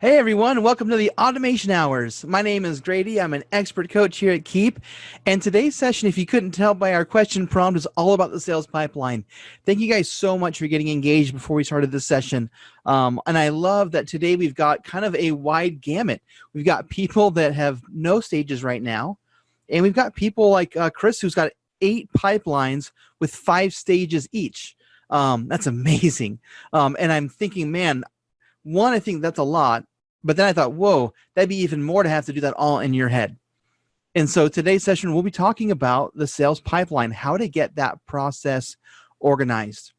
Hey everyone, welcome to the Automation Hours. My name is Grady. I'm an expert coach here at Keep. And today's session, if you couldn't tell by our question prompt, is all about the sales pipeline. Thank you guys so much for getting engaged before we started this session. And I love that today we've got kind of a wide gamut. We've got people that have no stages right now. And we've got people like Chris, who's got 8 pipelines with 5 stages each. That's amazing. And I'm thinking, man, one, I think that's a lot. But then I thought, whoa, that'd be even more to have to do that all in your head. And so today's session, we'll be talking about the sales pipeline, how to get that process organized.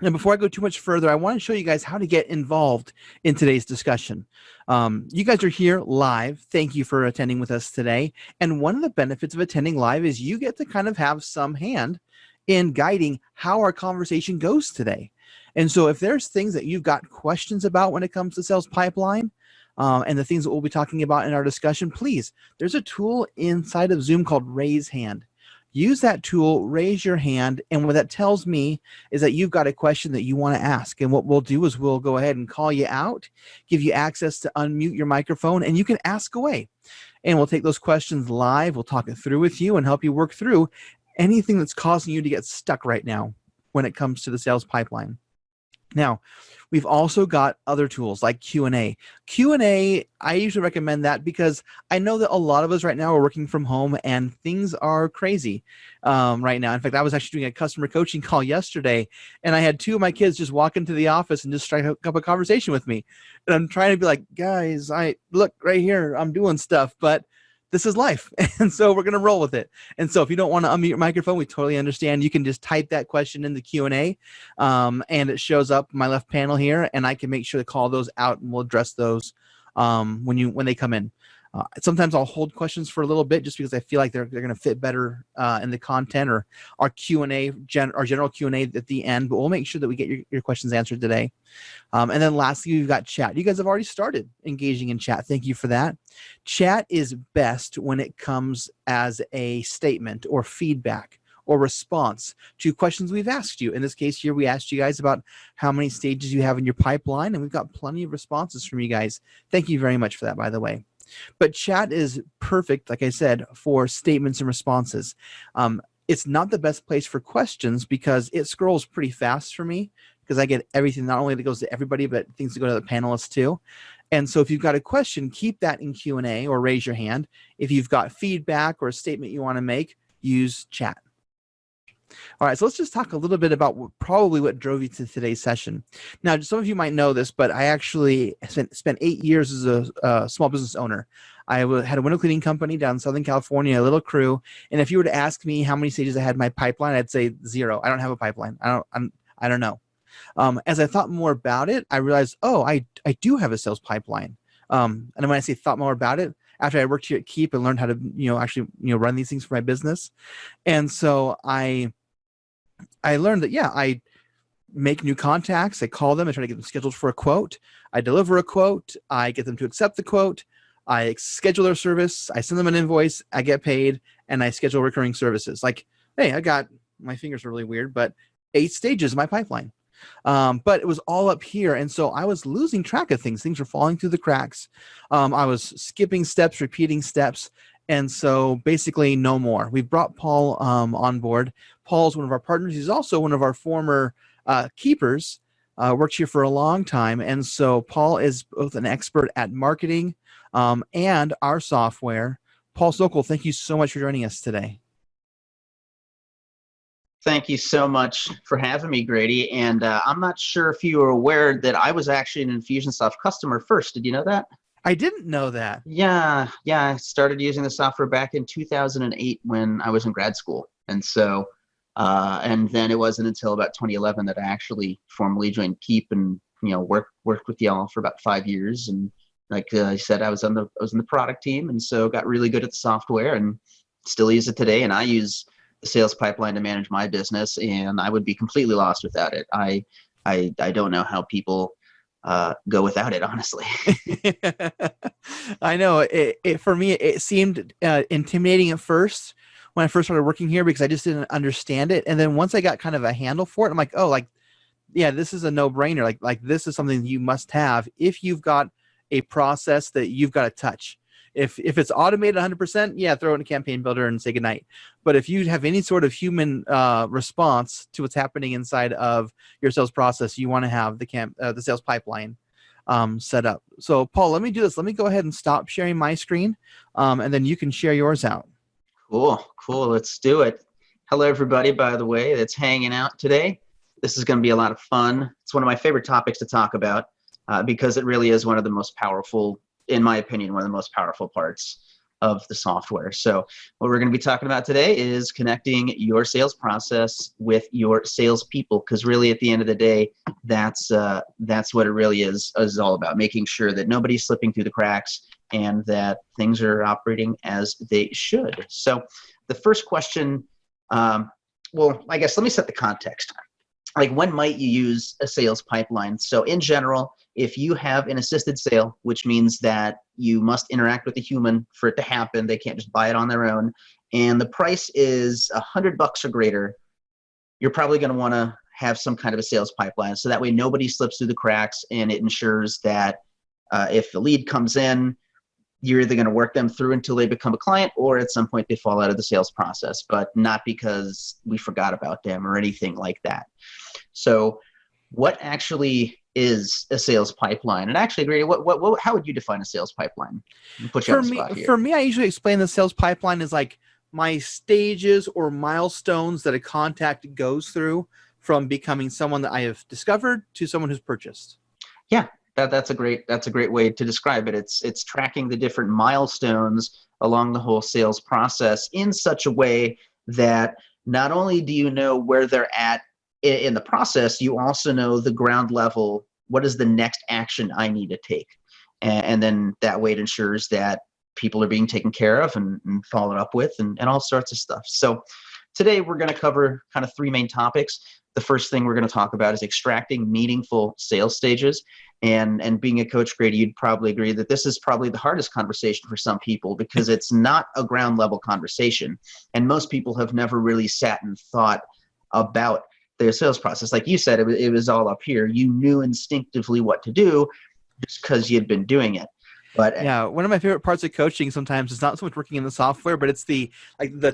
And before I go too much further, I want to show you guys how to get involved in today's discussion. You guys are here live. Thank you for attending with us today. And one of the benefits of attending live is you get to kind of have some hand in guiding how our conversation goes today. And so if there's things that you've got questions about when it comes to sales pipeline, and the things that we'll be talking about in our discussion, please, there's a tool inside of Zoom called Raise Hand. Use that tool, raise your hand, and what that tells me is that you've got a question that you want to ask. And what we'll do is we'll go ahead and call you out, give you access to unmute your microphone, and you can ask away. And we'll take those questions live. We'll talk it through with you and help you work through anything that's causing you to get stuck right now when it comes to the sales pipeline. Now, we've also got other tools like Q&A. Q&A, I usually recommend that because I know that a lot of us right now are working from home and things are crazy right now. In fact, I was actually doing a customer coaching call yesterday, and I had 2 of my kids just walk into the office and just strike up a conversation with me. And I'm trying to be like, guys, look right here, I'm doing stuff, but this is life. And so we're going to roll with it. And so if you don't want to unmute your microphone, we totally understand. You can just type that question in the Q&A, and it shows up my left panel here, and I can make sure to call those out, and we'll address those when they come in. Sometimes I'll hold questions for a little bit just because I feel like they're going to fit better in the content or our Q&A, our general Q&A at the end, but we'll make sure that we get your questions answered today. And then lastly, we've got chat. You guys have already started engaging in chat. Thank you for that. Chat is best when it comes as a statement or feedback or response to questions we've asked you. In this case here, we asked you guys about how many stages you have in your pipeline, and we've got plenty of responses from you guys. Thank you very much for that, by the way. But chat is perfect, like I said, for statements and responses. It's not the best place for questions because it scrolls pretty fast for me because I get everything, not only that goes to everybody, but things that go to the panelists too. And so if you've got a question, keep that in Q&A or raise your hand. If you've got feedback or a statement you want to make, use chat. All right, so let's just talk a little bit about probably what drove you to today's session. Now, some of you might know this, but I actually spent 8 years as a small business owner. I had a window cleaning company down in Southern California, a little crew. And if you were to ask me how many stages I had in my pipeline, I'd say 0. I don't have a pipeline. I don't know. As I thought more about it, I realized, oh, I do have a sales pipeline. And when I say thought more about it, after I worked here at Keep and learned how to, actually, run these things for my business. And so I learned that, I make new contacts. I call them. I try to get them scheduled for a quote. I deliver a quote. I get them to accept the quote. I schedule their service. I send them an invoice. I get paid, and I schedule recurring services. Like, hey, I got, my fingers are really weird, but 8 stages in my pipeline. But it was all up here. And so I was losing track of things. Things were falling through the cracks. I was skipping steps, repeating steps. And so basically no more. We brought Paul on board. Paul's one of our partners. He's also one of our former keepers, worked here for a long time. And so Paul is both an expert at marketing and our software. Paul Sokol, thank you so much for joining us today. Thank you so much for having me, Grady. And I'm not sure if you were aware that I was actually an Infusionsoft customer first. Did you know that? I didn't know that. Yeah. I started using the software back in 2008 when I was in grad school. And so, and then it wasn't until about 2011 that I actually formally joined Keep and, worked with y'all for about 5 years. And like I said, I was in the product team, and so got really good at the software and still use it today. And I use the sales pipeline to manage my business, and I would be completely lost without it. I don't know how people go without it, honestly. I know it for me, it seemed intimidating at first when I first started working here because I just didn't understand it. And then once I got kind of a handle for it, I'm like, oh, like, yeah, this is a no-brainer. Like this is something you must have if you've got a process that you've got to touch. If it's automated 100%, yeah, throw it in a campaign builder and say goodnight. But if you have any sort of human response to what's happening inside of your sales process, you want to have the sales pipeline set up. So Paul, let me do this. Let me go ahead and stop sharing my screen, and then you can share yours out. Cool. Let's do it. Hello, everybody, by the way, that's hanging out today. This is going to be a lot of fun. It's one of my favorite topics to talk about because it really is one of the most powerful, in my opinion, one of the most powerful parts of the software. So what we're going to be talking about today is connecting your sales process with your salespeople, because really at the end of the day, that's what it really is all about, making sure that nobody's slipping through the cracks and that things are operating as they should. So the first question, well, I guess let me set the context. Like, when might you use a sales pipeline? So in general, if you have an assisted sale, which means that you must interact with a human for it to happen, they can't just buy it on their own, and the price is $100 or greater, you're probably going to want to have some kind of a sales pipeline. So that way nobody slips through the cracks, and it ensures that if the lead comes in, you're either going to work them through until they become a client, or at some point they fall out of the sales process, but not because we forgot about them or anything like that. So what actually is a sales pipeline? And actually, Grady, how would you define a sales pipeline? Put you on the spot here. For me, I usually explain the sales pipeline as like my stages or milestones that a contact goes through from becoming someone that I have discovered to someone who's purchased. Yeah, that's a great way to describe it. It's tracking the different milestones along the whole sales process in such a way that not only do you know where they're at in the process, you also know the ground level, what is the next action I need to take. And then that way it ensures that people are being taken care of and followed up with and all sorts of stuff. So today we're going to cover kind of three main topics. The first thing we're going to talk about is extracting meaningful sales stages. And being a coach, Grady, you'd probably agree that this is probably the hardest conversation for some people because it's not a ground level conversation. And most people have never really sat and thought about their sales process. Like you said, it was all up here. You knew instinctively what to do just because you'd been doing it. But yeah, one of my favorite parts of coaching sometimes is not so much working in the software, but it's the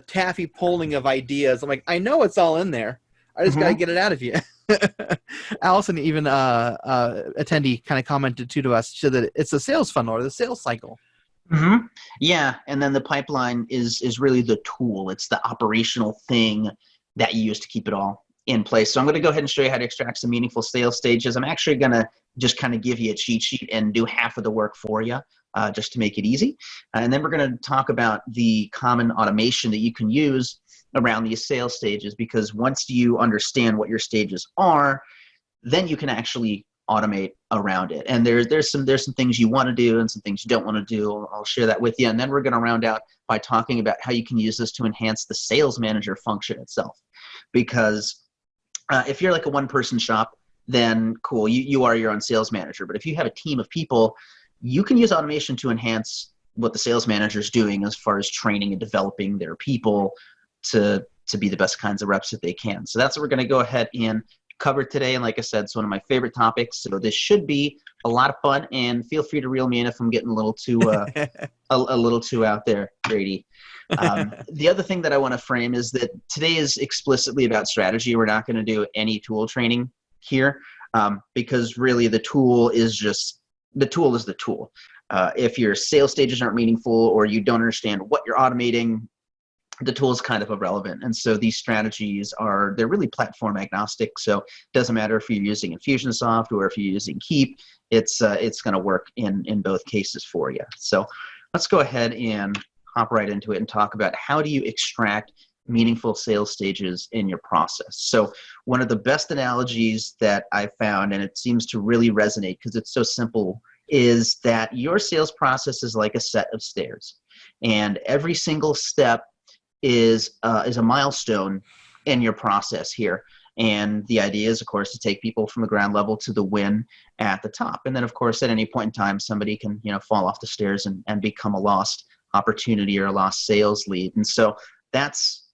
taffy pulling of ideas. I'm like, I know it's all in there. I just got to get it out of you. Allison, even attendee, kind of commented to us, so that it's a sales funnel or the sales cycle. Mm-hmm. Yeah, and then the pipeline is really the tool. It's the operational thing that you use to keep it all in place. So I'm going to go ahead and show you how to extract some meaningful sales stages. I'm actually going to just kind of give you a cheat sheet and do half of the work for you just to make it easy. And then we're going to talk about the common automation that you can use around these sales stages, because once you understand what your stages are, then you can actually automate around it. And there's some things you want to do and some things you don't want to do. I'll share that with you. And then we're going to round out by talking about how you can use this to enhance the sales manager function itself. Because if you're like a one-person shop, then cool, you are your own sales manager. But if you have a team of people, you can use automation to enhance what the sales manager is doing as far as training and developing their people to be the best kinds of reps that they can. So that's what we're going to go ahead and cover today. And like I said, it's one of my favorite topics. So this should be a lot of fun. And feel free to reel me in if I'm getting a little too a little too out there, Grady. The other thing that I want to frame is that today is explicitly about strategy. We're not going to do any tool training here because really the tool is the tool. If your sales stages aren't meaningful or you don't understand what you're automating, the tool is kind of irrelevant. And so these strategies they're really platform agnostic. So it doesn't matter if you're using Infusionsoft or if you're using Keep, it's going to work in both cases for you. So let's go ahead and hop right into it and talk about how do you extract meaningful sales stages in your process. So one of the best analogies that I found, and it seems to really resonate because it's so simple, is that your sales process is like a set of stairs. And every single step is a milestone in your process here. And the idea is, of course, to take people from the ground level to the win at the top. And then, of course, at any point in time, somebody can fall off the stairs and become a lost opportunity or a lost sales lead. And so that's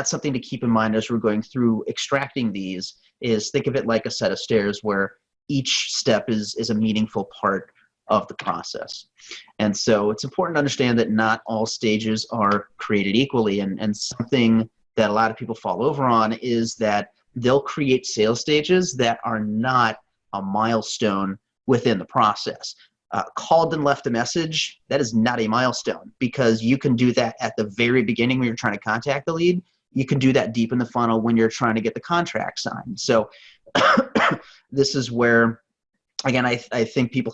something to keep in mind as we're going through extracting these, is think of it like a set of stairs where each step is a meaningful part of the process. And so it's important to understand that not all stages are created equally. And something that a lot of people fall over on is that they'll create sales stages that are not a milestone within the process. Called and left a message, that is not a milestone, because you can do that at the very beginning when you're trying to contact the lead. You can do that deep in the funnel when you're trying to get the contract signed. So this is where, again, I think people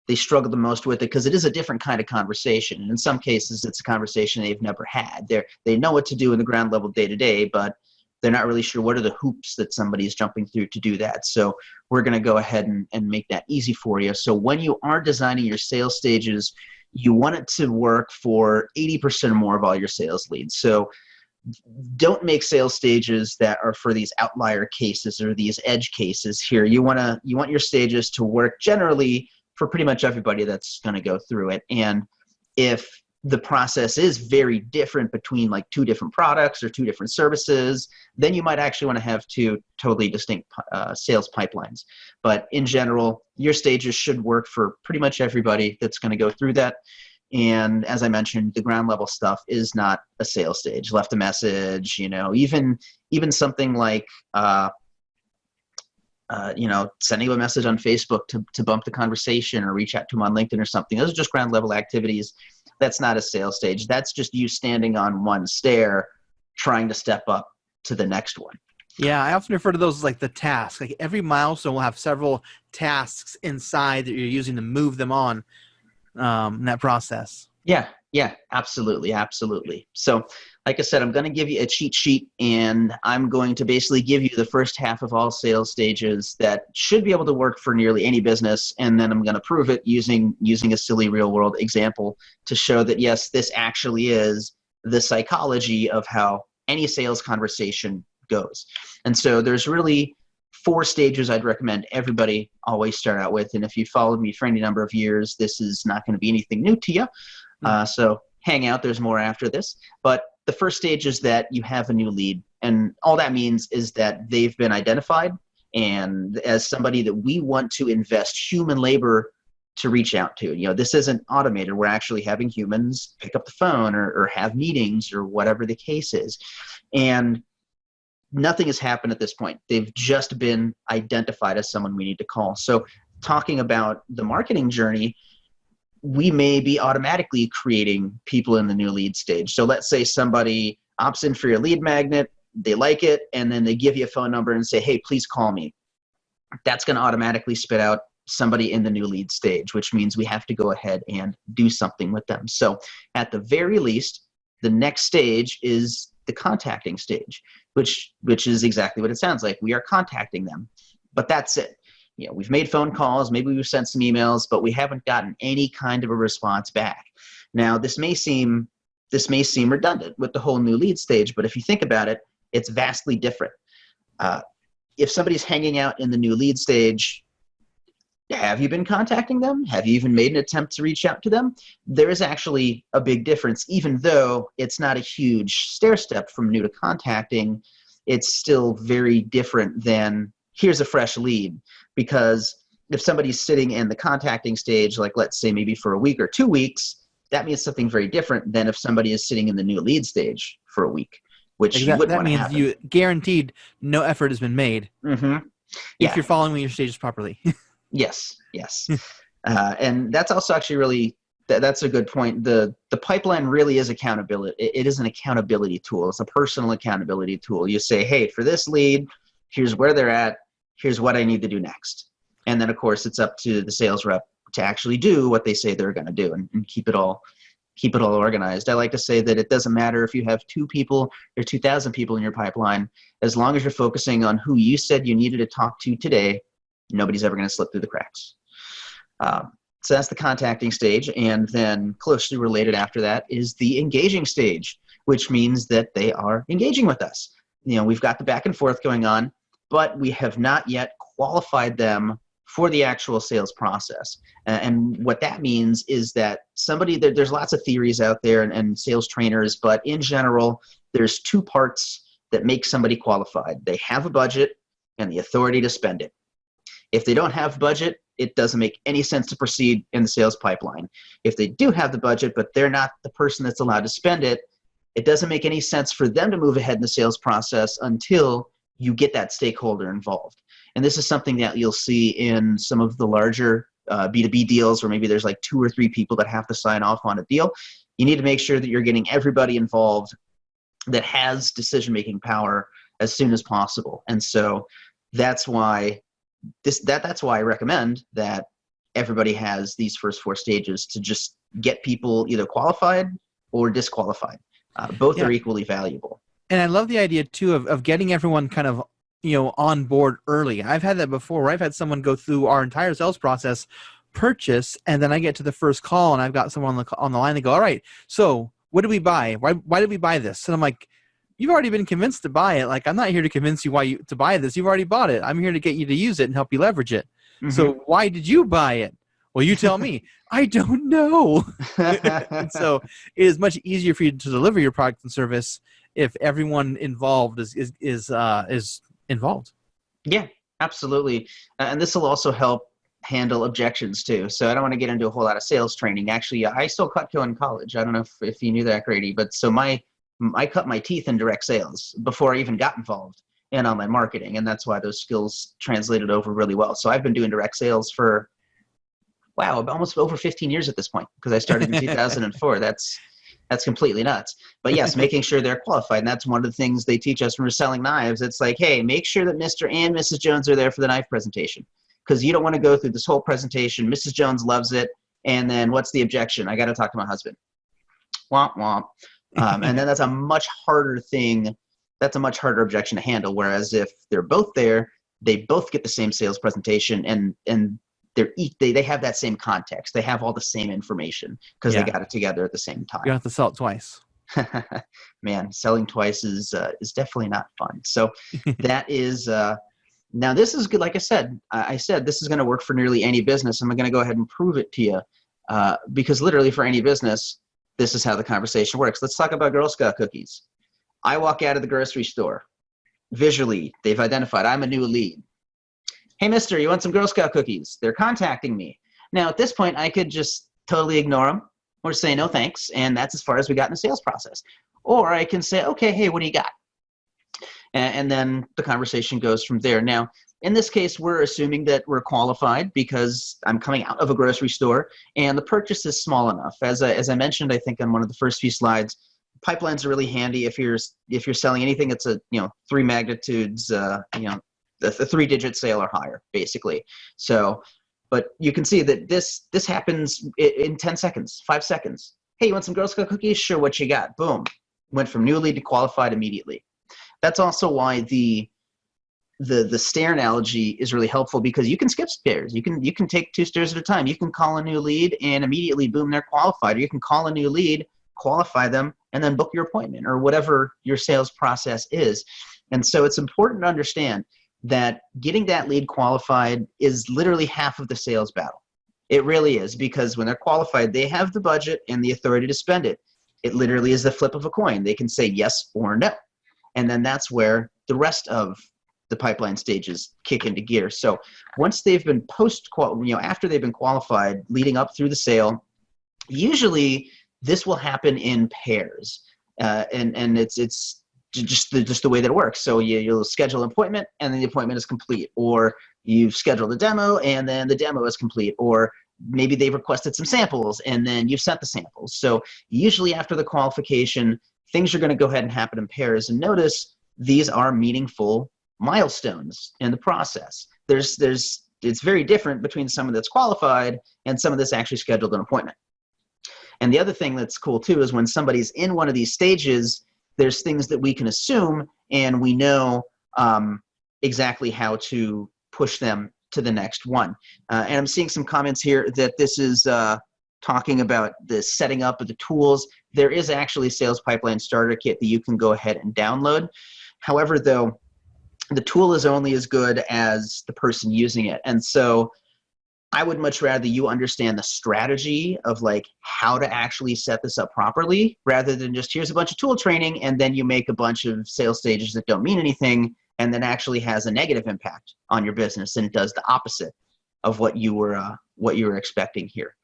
they struggle the most with it, because it is a different kind of conversation. And in some cases, it's a conversation they've never had. They know what to do in the ground level day to day, but they're not really sure what are the hoops that somebody is jumping through to do that. So we're going to go ahead and make that easy for you. So when you are designing your sales stages, you want it to work for 80% or more of all your sales leads. So don't make sales stages that are for these outlier cases or these edge cases here. You want your stages to work generally for pretty much everybody that's going to go through it. And if the process is very different between like two different products or two different services, then you might actually want to have two totally distinct sales pipelines. But in general, your stages should work for pretty much everybody that's going to go through that. And as I mentioned, the ground level stuff is not a sales stage. Left a message, even something like sending a message on Facebook to bump the conversation, or reach out to them on LinkedIn or something. Those are just ground level activities. That's not a sales stage. That's just you standing on one stair trying to step up to the next one. Yeah, I often refer to those as like the task. Like every milestone will have several tasks inside that you're using to move them on in that process. Yeah, absolutely. So like I said, I'm going to give you a cheat sheet, and I'm going to basically give you the first half of all sales stages that should be able to work for nearly any business. And then I'm going to prove it using a silly real world example to show that, yes, this actually is the psychology of how any sales conversation goes. And so there's really 4 stages I'd recommend everybody always start out with. And if you followed me for any number of years, this is not going to be anything new to you. So hang out, there's more after this. But the first stage is that you have a new lead. And all that means is that they've been identified, and as somebody that we want to invest human labor to reach out to. This isn't automated. We're actually having humans pick up the phone or have meetings or whatever the case is. And nothing has happened at this point. They've just been identified as someone we need to call. So talking about the marketing journey, we may be automatically creating people in the new lead stage. So let's say somebody opts in for your lead magnet, they like it, and then they give you a phone number and say, hey, please call me. That's going to automatically spit out somebody in the new lead stage, which means we have to go ahead and do something with them. So at the very least, the next stage is the contacting stage, which is exactly what it sounds like. We are contacting them, but that's it. We've made phone calls, maybe we've sent some emails, but we haven't gotten any kind of a response back. Now, this may seem redundant with the whole new lead stage, but if you think about it, it's vastly different. If somebody's hanging out in the new lead stage, have you been contacting them? Have you even made an attempt to reach out to them? There is actually a big difference, even though it's not a huge stair step from new to contacting. It's still very different than here's a fresh lead, because if somebody's sitting in the contacting stage, like let's say maybe for a week or 2 weeks, that means something very different than if somebody is sitting in the new lead stage for a week, which you wouldn't want to happen. That means you guaranteed no effort has been made. Mm-hmm. If you're following your stages properly. Yes. And that's also actually really, that's a good point. The pipeline really is accountability. It is an accountability tool. It's a personal accountability tool. You say, hey, for this lead, here's where they're at. Here's what I need to do next. And then, of course, it's up to the sales rep to actually do what they say they're going to do and keep it all organized. I like to say that it doesn't matter if you have 2 people or 2,000 people in your pipeline. As long as you're focusing on who you said you needed to talk to today, nobody's ever going to slip through the cracks. So that's the contacting stage. And then closely related after that is the engaging stage, which means that they are engaging with us. We've got the back and forth going on, but we have not yet qualified them for the actual sales process. And what that means is that there's lots of theories out there and sales trainers, but in general, there's 2 parts that make somebody qualified. They have a budget and the authority to spend it. If they don't have budget, it doesn't make any sense to proceed in the sales pipeline. If they do have the budget, but they're not the person that's allowed to spend it, it doesn't make any sense for them to move ahead in the sales process until you get that stakeholder involved. And this is something that you'll see in some of the larger B2B deals where maybe there's like 2 or 3 people that have to sign off on a deal. You need to make sure that you're getting everybody involved that has decision-making power as soon as possible. And so that's why that's why I recommend that everybody has these first 4 stages to just get people either qualified or disqualified. Both are equally valuable. And I love the idea too of getting everyone kind of, on board early. I've had that before where I've had someone go through our entire sales process, purchase, and then I get to the first call and I've got someone on the line. They go, all right, so what did we buy? Why did we buy this? And I'm like, you've already been convinced to buy it. Like, I'm not here to convince you to buy this. You've already bought it. I'm here to get you to use it and help you leverage it. Mm-hmm. So why did you buy it? Well, you tell me. I don't know. And so it is much easier for you to deliver your product and service if everyone involved is involved. Yeah, absolutely. And this will also help handle objections too. So I don't want to get into a whole lot of sales training. Actually, I still Cutco in college. I don't know if you knew that, Grady, but so I cut my teeth in direct sales before I even got involved in online marketing. And that's why those skills translated over really well. So I've been doing direct sales for, almost over 15 years at this point, because I started in 2004. That's completely nuts. But yes, making sure they're qualified. And that's one of the things they teach us when we're selling knives. It's like, hey, make sure that Mr. and Mrs. Jones are there for the knife presentation, because you don't want to go through this whole presentation. Mrs. Jones loves it. And then what's the objection? I got to talk to my husband. Womp, womp. And then that's a much harder thing. That's a much harder objection to handle. Whereas if they're both there, they both get the same sales presentation and they have that same context. They have all the same information because they got it together at the same time. You don't have to sell it twice. Man, selling twice is definitely not fun. So that is now this is good. Like I said this is going to work for nearly any business. I'm going to go ahead and prove it to you because literally for any business, this is how the conversation works. Let's talk about Girl Scout cookies. I walk out of the grocery store. Visually, they've identified I'm a new lead. Hey, mister, you want some Girl Scout cookies? They're contacting me. Now, at this point, I could just totally ignore them or say no thanks, and that's as far as we got in the sales process. Or I can say, okay, hey, what do you got? And then the conversation goes from there. Now, in this case, we're assuming that we're qualified because I'm coming out of a grocery store and the purchase is small enough. As I mentioned, I think on one of the first few slides, pipelines are really handy if you're selling anything that's a 3 magnitudes, the 3-digit sale or higher, basically. So, but you can see that this happens in 10 seconds, 5 seconds. Hey, you want some Girl Scout cookies? Sure, what you got? Boom. Went from new lead to qualified immediately. That's also why the stair analogy is really helpful, because you can skip stairs. You can take 2 stairs at a time. You can call a new lead and immediately, boom, they're qualified. Or you can call a new lead, qualify them, and then book your appointment or whatever your sales process is. And so it's important to understand that getting that lead qualified is literally half of the sales battle. It really is, because when they're qualified, they have the budget and the authority to spend it. It literally is the flip of a coin. They can say yes or no. And then that's where the rest of the pipeline stages kick into gear. So once they've been after they've been qualified, leading up through the sale, usually this will happen in pairs, and it's just the way that it works. So you'll schedule an appointment, and then the appointment is complete, or you've scheduled a demo, and then the demo is complete, or maybe they've requested some samples, and then you've sent the samples. So usually after the qualification, things are going to go ahead and happen in pairs. And notice these are meaningful milestones in the process. It's very different between someone that's qualified and someone that's actually scheduled an appointment. And the other thing that's cool too is when somebody's in one of these stages, there's things that we can assume, and we know exactly how to push them to the next one. And I'm seeing some comments here that this is talking about the setting up of the tools. There is actually a sales pipeline starter kit that you can go ahead and download. However, though, the tool is only as good as the person using it. And so I would much rather you understand the strategy of like how to actually set this up properly, rather than just here's a bunch of tool training and then you make a bunch of sales stages that don't mean anything and then actually has a negative impact on your business, and it does the opposite. what you were expecting here.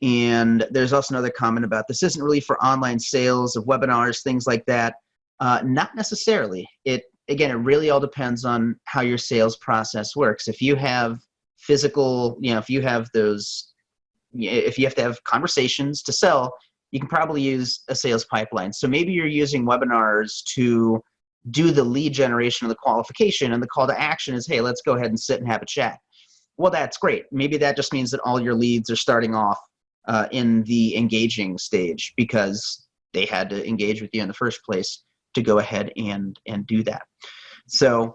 And there's also another comment about this isn't really for online sales of webinars, things like that. Not necessarily. It really all depends on how your sales process works. If you have physical, if you have if you have to have conversations to sell, you can probably use a sales pipeline. So maybe you're using webinars to do the lead generation of the qualification, and the call to action is, hey, let's go ahead and sit and have a chat. Well, that's great. Maybe that just means that all your leads are starting off in the engaging stage because they had to engage with you in the first place to go ahead and do that. So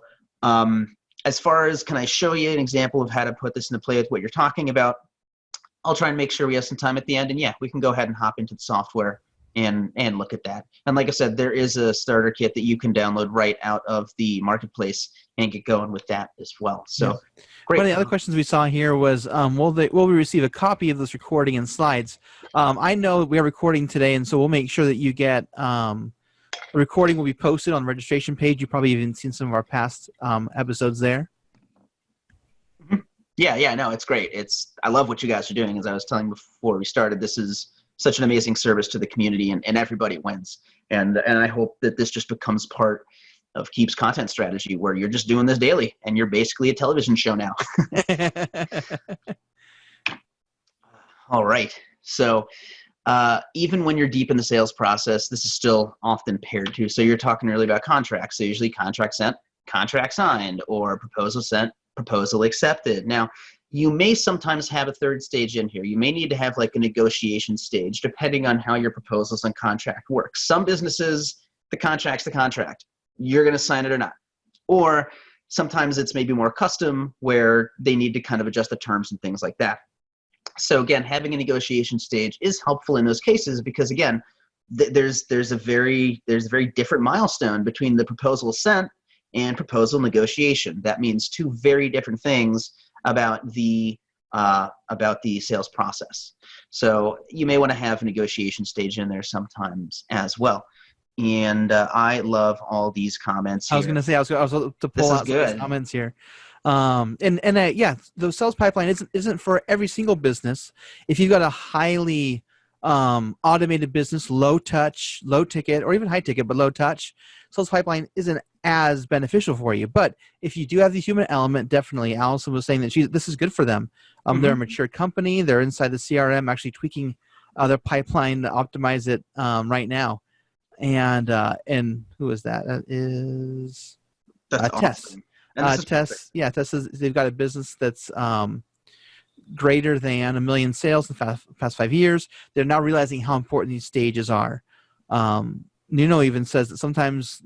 as far as, can I show you an example of how to put this into play with what you're talking about? I'll try and make sure we have some time at the end, and yeah, we can go ahead and hop into the software and look at that. And like I said, there is a starter kit that you can download right out of the marketplace and get going with that as well. So great. One of the other questions we saw here was, will we receive a copy of this recording and slides? I know we are recording today, and so we'll make sure that you get the recording will be posted on the registration page. You've probably even seen some of our past episodes there. Yeah, no, it's great. I love what you guys are doing. As I was telling before we started, this is such an amazing service to the community, and everybody wins. And I hope that this just becomes part of Keep's content strategy, where you're just doing this daily and you're basically a television show now. All right. So even when you're deep in the sales process, this is still often paired to. So you're talking earlier about contracts. So usually contract sent, contract signed, or proposal sent, proposal accepted. Now, you may sometimes have a third stage in here. You may need to have like a negotiation stage, depending on how your proposals and contract work. Some businesses, the contract's the contract. You're going to sign it or not. Or sometimes it's maybe more custom, where they need to kind of adjust the terms and things like that. So again, having a negotiation stage is helpful in those cases because, again, there's a very different milestone between the proposal sent and proposal negotiation. That means two very different things about the sales process. So you may want to have a negotiation stage in there sometimes as well. And I love all these comments here. I was going to say, I was to pull out some of these comments here. Yeah, the sales pipeline isn't for every single business. If you've got a highly automated business, low touch, low ticket, or even high ticket, but low touch, sales pipeline isn't as beneficial for you. But if you do have the human element, definitely. Allison was saying that this is good for them. They're a mature company. They're inside the CRM, actually tweaking their pipeline to optimize it right now. And who is that? That is Tess. Awesome. Tess. Yeah, Tess says they've got a business that's greater than 1 million sales in the past 5 years. They're now realizing how important these stages are. Nuno even says that sometimes,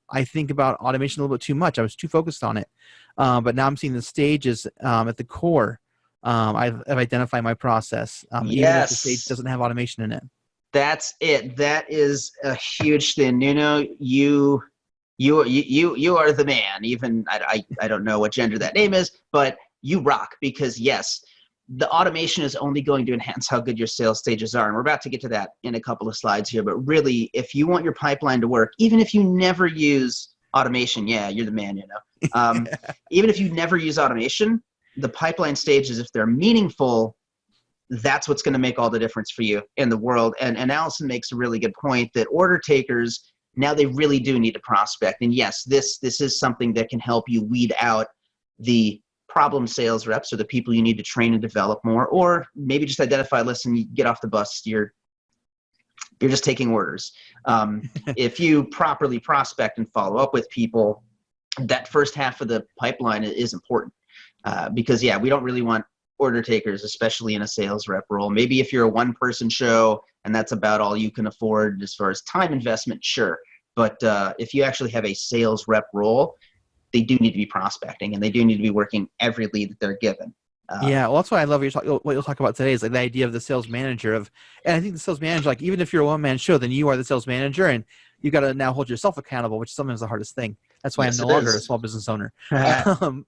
I think about automation a little bit too much. I was too focused on it. But now I'm seeing the stages at the core. I've identified my process, even if the stage doesn't have automation in it. That's it. That is a huge thing. Nuno, you are the man. Even I don't know what gender that name is, but you rock, because yes, the automation is only going to enhance how good your sales stages are. And we're about to get to that in a couple of slides here. But really, if you want your pipeline to work, even if you never use automation, yeah, you're the man, even if you never use automation, the pipeline stages, if they're meaningful, that's what's going to make all the difference for you in the world. And Allison makes a really good point that order takers, now they really do need to prospect. And yes, this is something that can help you weed out the problem sales reps, or the people you need to train and develop more, or maybe just identify, listen, you get off the bus, you're just taking orders. If you properly prospect and follow up with people, that first half of the pipeline is important, because yeah, we don't really want order takers, especially in a sales rep role. Maybe if you're a one-person show and that's about all you can afford as far as time investment, sure. But if you actually have a sales rep role, they do need to be prospecting, and they do need to be working every lead that they're given. Yeah, well, that's why I love what you'll talk about today is like the idea of the sales manager and I think the sales manager, like even if you're a one-man show, then you are the sales manager, and you got to now hold yourself accountable, which is sometimes the hardest thing. That's why I'm no longer a small business owner. And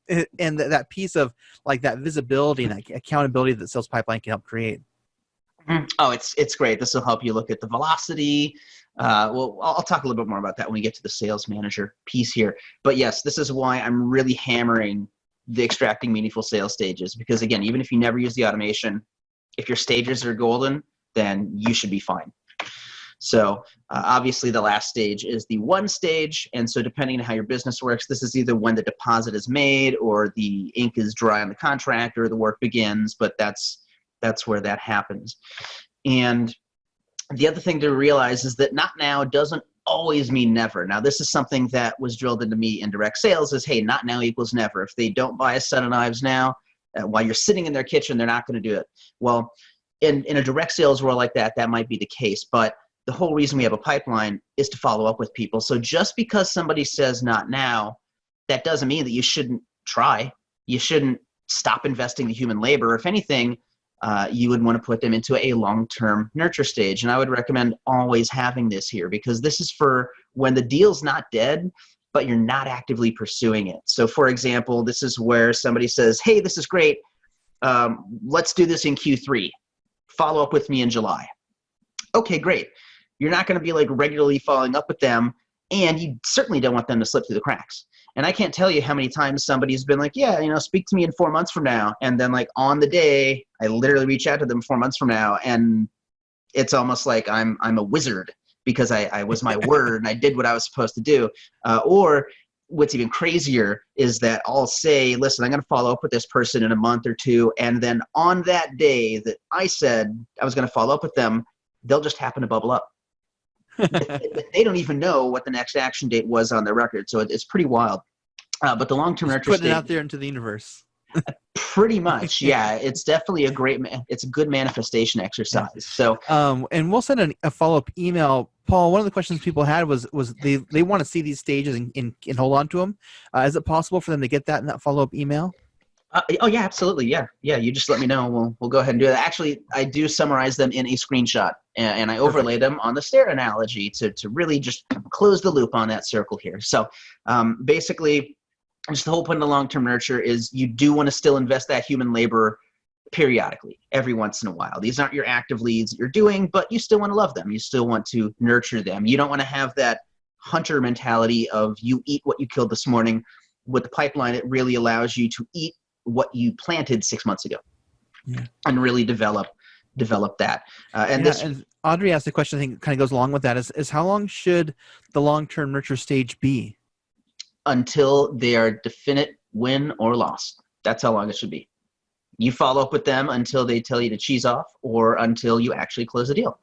that piece of like that visibility and that accountability that sales pipeline can help create. Oh, it's great. This will help you look at the velocity. Well, I'll talk a little bit more about that when we get to the sales manager piece here. But yes, this is why I'm really hammering the extracting meaningful sales stages. Because again, even if you never use the automation, if your stages are golden, then you should be fine. So obviously the last stage is the one stage. And so depending on how your business works, this is either when the deposit is made or the ink is dry on the contract or the work begins, but that's where that happens. And the other thing to realize is that not now doesn't always mean never. Now, this is something that was drilled into me in direct sales is, hey, not now equals never. If they don't buy a set of knives now, while you're sitting in their kitchen, they're not going to do it. Well, in a direct sales world like that, that might be the case. But the whole reason we have a pipeline is to follow up with people. So just because somebody says not now, that doesn't mean that you shouldn't try. You shouldn't stop investing the human labor. If anything, you would want to put them into a long-term nurture stage. And I would recommend always having this here because this is for when the deal's not dead, but you're not actively pursuing it. So for example, this is where somebody says, hey, this is great. Let's do this in Q3. Follow up with me in July. Okay, great. You're not going to be like regularly following up with them, and you certainly don't want them to slip through the cracks. And I can't tell you how many times somebody's been like, yeah, speak to me in 4 months from now. And then like on the day, I literally reach out to them 4 months from now. And it's almost like I'm a wizard because I was my word and I did what I was supposed to do. Or what's even crazier is that I'll say, listen, I'm going to follow up with this person in a month or two. And then on that day that I said I was going to follow up with them, they'll just happen to bubble up. They don't even know what the next action date was on their record. So it's pretty wild. But the long-term nurture putting it out there into the universe. Pretty much. Yeah. It's definitely it's a good manifestation exercise. So, and we'll send a follow-up email. Paul, one of the questions people had was they want to see these stages and hold on to them. Is it possible for them to get that in that follow-up email? Oh yeah, absolutely. Yeah. You just let me know. We'll go ahead and do that. Actually, I do summarize them in a screenshot and I overlay them on the stair analogy to really just close the loop on that circle here. So basically, just the whole point of the long-term nurture is you do want to still invest that human labor periodically, every once in a while. These aren't your active leads that you're doing, but you still want to love them. You still want to nurture them. You don't want to have that hunter mentality of you eat what you killed this morning. With the pipeline, it really allows you to eat what you planted 6 months ago, and really develop that. And Audrey asked a question I think kind of goes along with that is how long should the long-term nurture stage be? Until they are definite win or loss. That's how long it should be. You follow up with them until they tell you to cheese off or until you actually close the deal.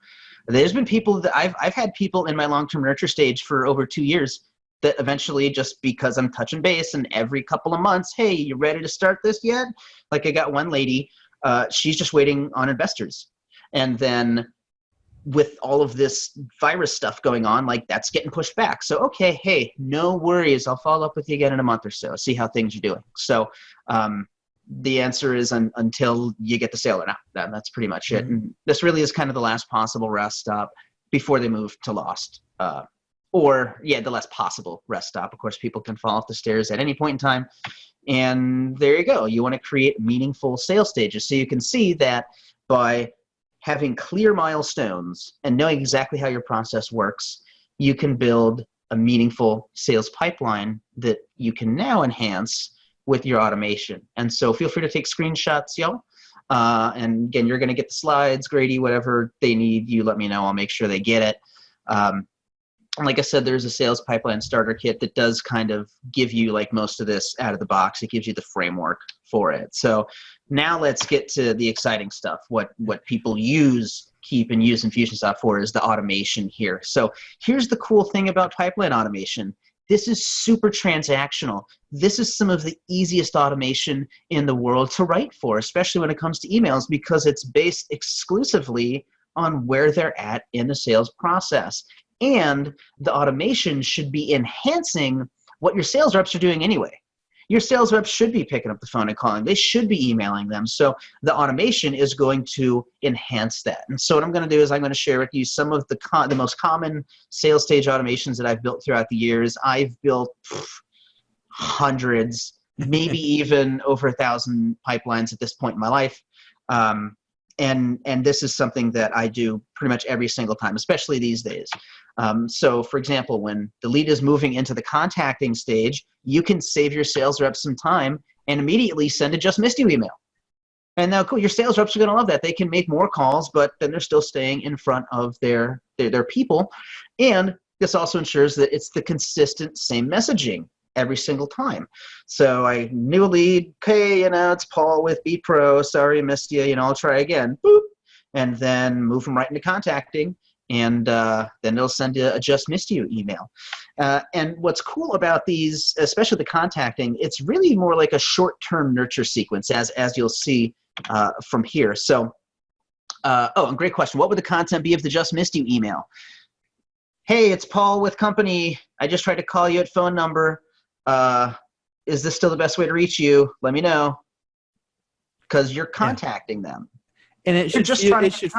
There's been people that I've had people in my long-term nurture stage for over 2 years that eventually, just because I'm touching base and every couple of months, hey, you ready to start this yet? Like I got one lady, she's just waiting on investors. And then with all of this virus stuff going on, like that's getting pushed back. So, okay, hey, no worries. I'll follow up with you again in a month or so, see how things are doing. So the answer is until you get the sale or not. That's pretty much it. And this really is kind of the last possible rest stop before they move to lost. The last possible rest stop. Of course, people can fall off the stairs at any point in time. And there you go. You want to create meaningful sales stages. So you can see that by having clear milestones and knowing exactly how your process works, you can build a meaningful sales pipeline that you can now enhance with your automation. And so feel free to take screenshots, y'all. And again, you're going to get the slides, Grady, whatever they need, you let me know. I'll make sure they get it. Like I said, there's a sales pipeline starter kit that does kind of give you like most of this out of the box. It gives you the framework for it. So now let's get to the exciting stuff. What people keep and use Infusionsoft for is the automation here. So here's the cool thing about pipeline automation. This is super transactional. This is some of the easiest automation in the world to write for, especially when it comes to emails, because it's based exclusively on where they're at in the sales process. And the automation should be enhancing what your sales reps are doing anyway. Your sales reps should be picking up the phone and calling. They should be emailing them. So the automation is going to enhance that. And so what I'm going to do is I'm going to share with you some of the most common sales stage automations that I've built throughout the years. I've built hundreds, maybe even over 1,000 pipelines at this point in my life. And this is something that I do pretty much every single time, especially these days. So for example, when the lead is moving into the contacting stage, you can save your sales reps some time and immediately send a just missed you email. And now, cool, your sales reps are going to love that. They can make more calls, but then they're still staying in front of their people. And this also ensures that it's the consistent same messaging every single time. So I knew a lead, hey, it's Paul with B Pro. Sorry, I missed you. I'll try again. Boop. And then move them right into contacting. And then they'll send a just missed you email. And what's cool about these, especially the contacting, it's really more like a short-term nurture sequence, as you'll see from here. So, and great question. What would the content be of the just missed you email? Hey, it's Paul with company. I just tried to call you at phone number. Is this still the best way to reach you? Let me know. Because you're contacting them. And it should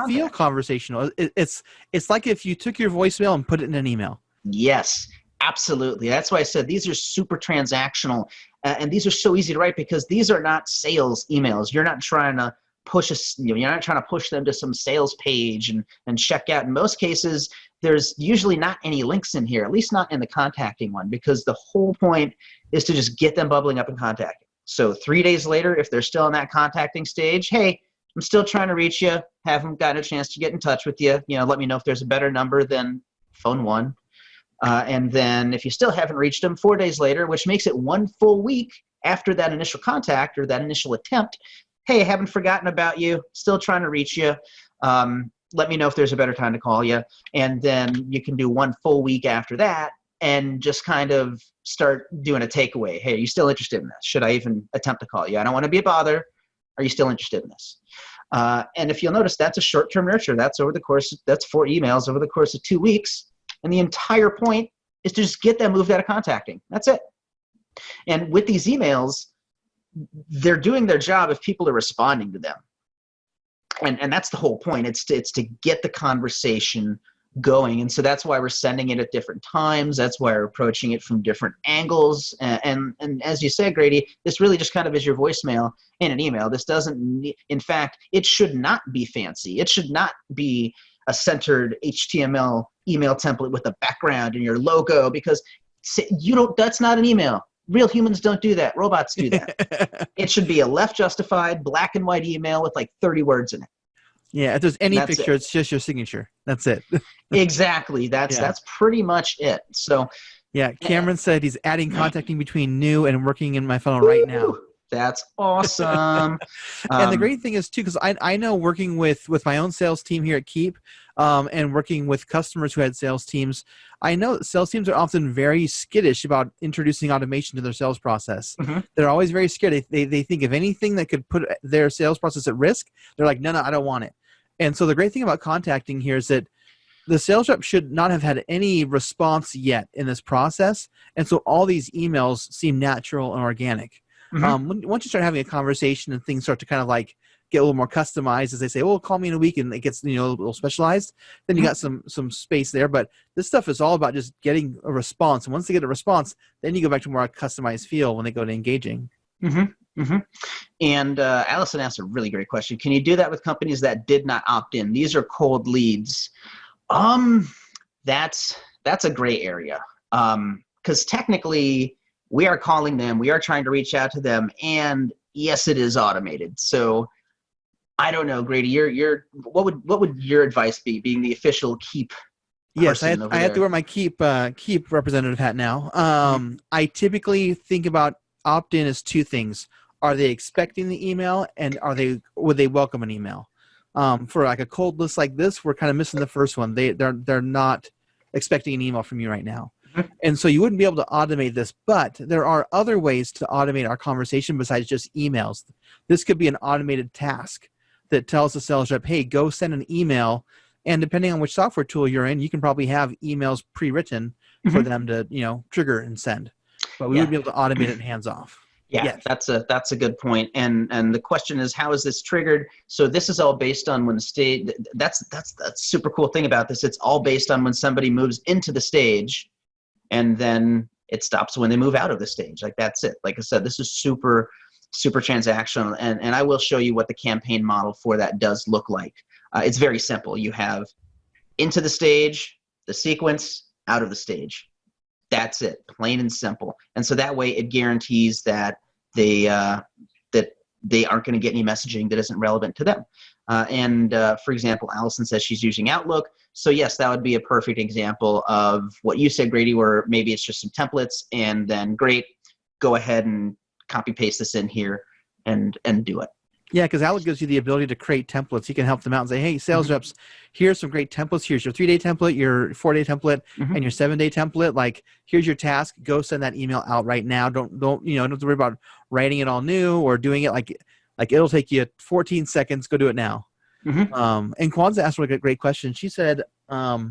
feel conversational. It's like if you took your voicemail and put it in an email. Yes, absolutely. That's why I said these are super transactional, and these are so easy to write because these are not sales emails. You're not trying to push you're not trying to push them to some sales page and check out. In most cases, there's usually not any links in here, at least not in the contacting one, because the whole point is to just get them bubbling up and contacting. So 3 days later, if they're still in that contacting stage, hey, I'm still trying to reach you. Haven't gotten a chance to get in touch with you. Let me know if there's a better number than phone one. And then if you still haven't reached them 4 days later, which makes it 1 full week after that initial contact or that initial attempt, hey, I haven't forgotten about you. Still trying to reach you. Let me know if there's a better time to call you. And then you can do 1 full week after that and just kind of start doing a takeaway. Hey, are you still interested in this? Should I even attempt to call you? I don't want to be a bother. Are you still interested in this? And if you'll notice, that's a short-term nurture. That's 4 emails over the course of 2 weeks. And the entire point is to just get them moved out of contacting. That's it. And with these emails, they're doing their job if people are responding to them. And that's the whole point. It's to get the conversation going. And so that's why we're sending it at different times. That's why we're approaching it from different angles. And as you said, Grady, this really just kind of is your voicemail in an email. This doesn't, in fact, it should not be fancy. It should not be a centered HTML email template with a background and your logo, because that's not an email. Real humans don't do that. Robots do that. It should be a left justified black and white email with like 30 words in it. Yeah, if there's any picture, it's just your signature. That's it. Exactly. That's pretty much it. So yeah, Cameron said he's adding contacting between new and working in my funnel right now. That's awesome. And the great thing is too, because I know working with my own sales team here at Keep, and working with customers who had sales teams, I know that sales teams are often very skittish about introducing automation to their sales process. Mm-hmm. They're always very scared. They think of anything that could put their sales process at risk, they're like, no, I don't want it. And so the great thing about contacting here is that the sales rep should not have had any response yet in this process. And so all these emails seem natural and organic. Mm-hmm. Once you start having a conversation and things start to kind of like get a little more customized, as they say, call me in a week, and it gets, a little specialized, then you got some space there. But this stuff is all about just getting a response. And once they get a response, then you go back to more customized feel when they go to engaging. Mm-hmm. Mm-hmm. And Allison asked a really great question. Can you do that with companies that did not opt in? These are cold leads. That's a gray area. Because technically we are calling them, we are trying to reach out to them, and yes, it is automated. So I don't know, Grady, what would your advice be, being the official Keep? Yes, I have to wear my Keep representative hat now. I typically think about opt-in as 2 things. Are they expecting the email, and would they welcome an email? For like a cold list like this, we're kind of missing the first one. They're not expecting an email from you right now. Mm-hmm. And so you wouldn't be able to automate this, but there are other ways to automate our conversation besides just emails. This could be an automated task that tells the sales rep, hey, go send an email. And depending on which software tool you're in, you can probably have emails pre-written for them to, trigger and send. But we would be able to automate it hands off. Yeah, yes. That's a good point. And the question is, how is this triggered? So this is all based on when the stage. That's super cool thing about this. It's all based on when somebody moves into the stage, and then it stops when they move out of the stage. Like, that's it. Like I said, this is super transactional, and I will show you what the campaign model for that does look like. It's very simple. You have into the stage, the sequence, out of the stage. That's it, plain and simple. And so that way it guarantees that that they aren't going to get any messaging that isn't relevant to them. For example, Allison says she's using Outlook. So yes, that would be a perfect example of what you said, Grady, where maybe it's just some templates, and then great, go ahead and copy paste this in here and do it. Yeah, because Outlook gives you the ability to create templates. You can help them out and say, hey, sales reps, here's some great templates. Here's your 3-day template, your 4-day template, and your 7-day template. Like, here's your task. Go send that email out right now. Don't have to worry about writing it all new or doing it like it'll take you 14 seconds. Go do it now. And Kwanzaa asked a great question. She said, are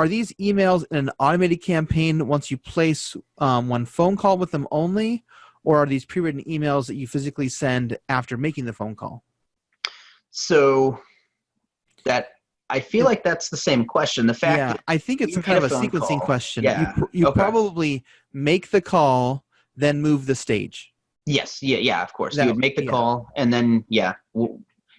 these emails in an automated campaign once you place one phone call with them only? Or are these pre-written emails that you physically send after making the phone call? So I feel like that's the same question. The fact that I think it's kind of a sequencing question. Yeah. You probably make the call, then move the stage. Yes. Yeah, of course. You would make the call, and then,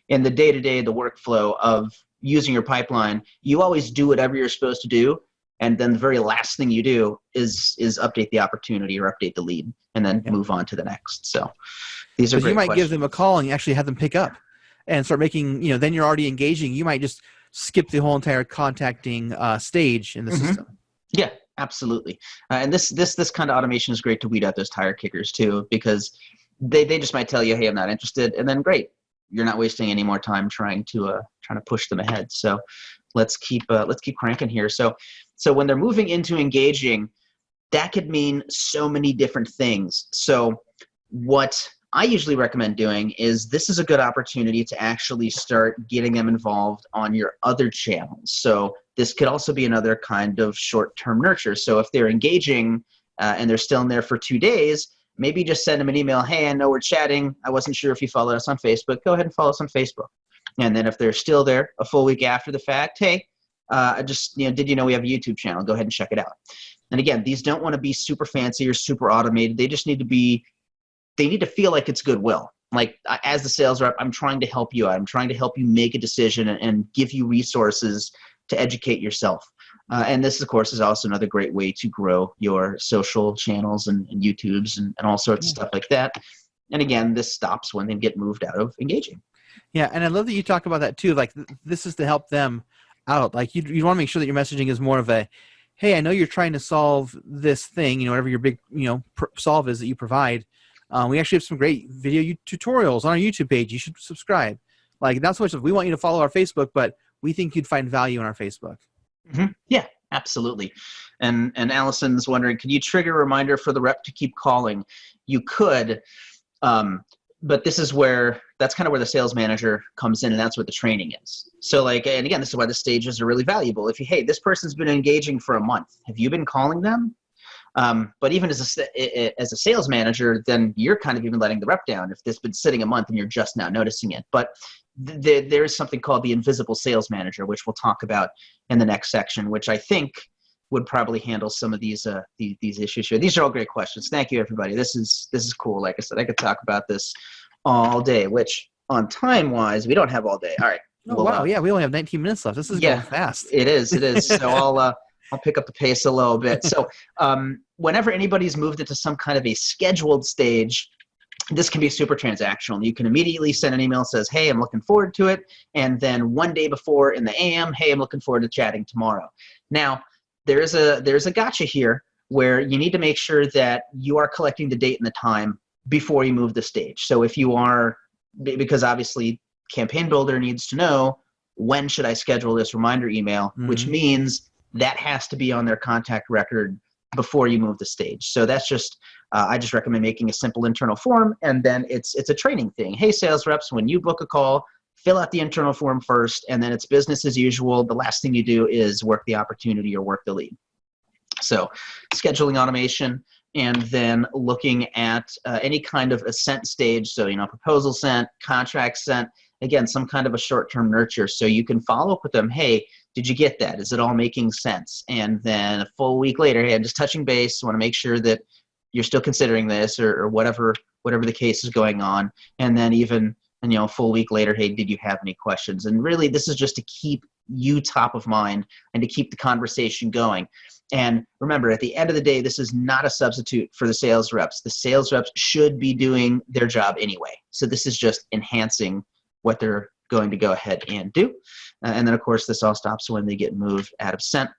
in the day-to-day, the workflow of using your pipeline, you always do whatever you're supposed to do. And then the very last thing you do is update the opportunity or update the lead, and then move on to the next. So these are great you might questions. give them a call and you actually have them pick up and start making, then you're already engaging. You might just skip the whole entire contacting stage in the system. Yeah, absolutely. And this kind of automation is great to weed out those tire kickers too, because they just might tell you, hey, I'm not interested. And then great, you're not wasting any more time trying to push them ahead. So let's keep cranking here. So when they're moving into engaging, that could mean so many different things. So what I usually recommend doing is, this is a good opportunity to actually start getting them involved on your other channels. So this could also be another kind of short-term nurture. So if they're engaging and they're still in there for 2 days, maybe just send them an email. Hey, I know we're chatting. I wasn't sure if you followed us on Facebook. Go ahead and follow us on Facebook. And then if they're still there a full week after the fact, hey, did you know we have a YouTube channel? Go ahead and check it out. And again, these don't want to be super fancy or super automated. They just need to feel like it's goodwill. Like, as the sales rep, I'm trying to help you out. I'm trying to help you make a decision and give you resources to educate yourself. And this, of course, is also another great way to grow your social channels and YouTubes and all sorts of stuff like that. And again, this stops when they get moved out of engaging. Yeah, and I love that you talk about that too. Like, this is to help them out. Like, you want to make sure that your messaging is more of a, hey, I know you're trying to solve this thing, whatever your big, solve is that you provide. We actually have some great video tutorials on our YouTube page. You should subscribe. Like, not so much of, we want you to follow our Facebook, but we think you'd find value in our Facebook. Yeah, absolutely. And Allison's wondering, can you trigger a reminder for the rep to keep calling? You could, but that's kind of where the sales manager comes in, and that's what the training is. So and again, this is why the stages are really valuable. Hey, this person's been engaging for a month. Have you been calling them? But even as a sales manager, then you're kind of even letting the rep down if this has been sitting a month and you're just now noticing it. But there is something called the invisible sales manager, which we'll talk about in the next section, which I think would probably handle some of these issues here. These are all great questions. Thank you, everybody. This is cool. Like I said, I could talk about this all day, which on time-wise, we don't have all day. All right. Oh, wow. Yeah, we only have 19 minutes left. This is going fast. It is. So I'll pick up the pace a little bit. So whenever anybody's moved into some kind of a scheduled stage, this can be super transactional. You can immediately send an email that says, hey, I'm looking forward to it. And then one day before in the AM, hey, I'm looking forward to chatting tomorrow. Now, there's a gotcha here where you need to make sure that you are collecting the date and the time before you move the stage. So if you are, because obviously Campaign Builder needs to know, when should I schedule this reminder email, which means that has to be on their contact record before you move the stage. So that's just, I just recommend making a simple internal form, and then it's a training thing. Hey, sales reps, when you book a call, fill out the internal form first, and then it's business as usual. The last thing you do is work the opportunity or work the lead. So scheduling automation, and then looking at any kind of a sent stage. So, proposal sent, contract sent, again, some kind of a short-term nurture. So you can follow up with them. Hey, did you get that? Is it all making sense? And then a full week later, hey, I'm just touching base. Want to make sure that you're still considering this, or whatever the case is going on. And then even, a full week later, hey, did you have any questions? And really, this is just to keep you top of mind and to keep the conversation going. And remember, at the end of the day, this is not a substitute for the sales reps. The sales reps should be doing their job anyway. So this is just enhancing what they're going to go ahead and do. And then, of course, this all stops when they get moved out of sent.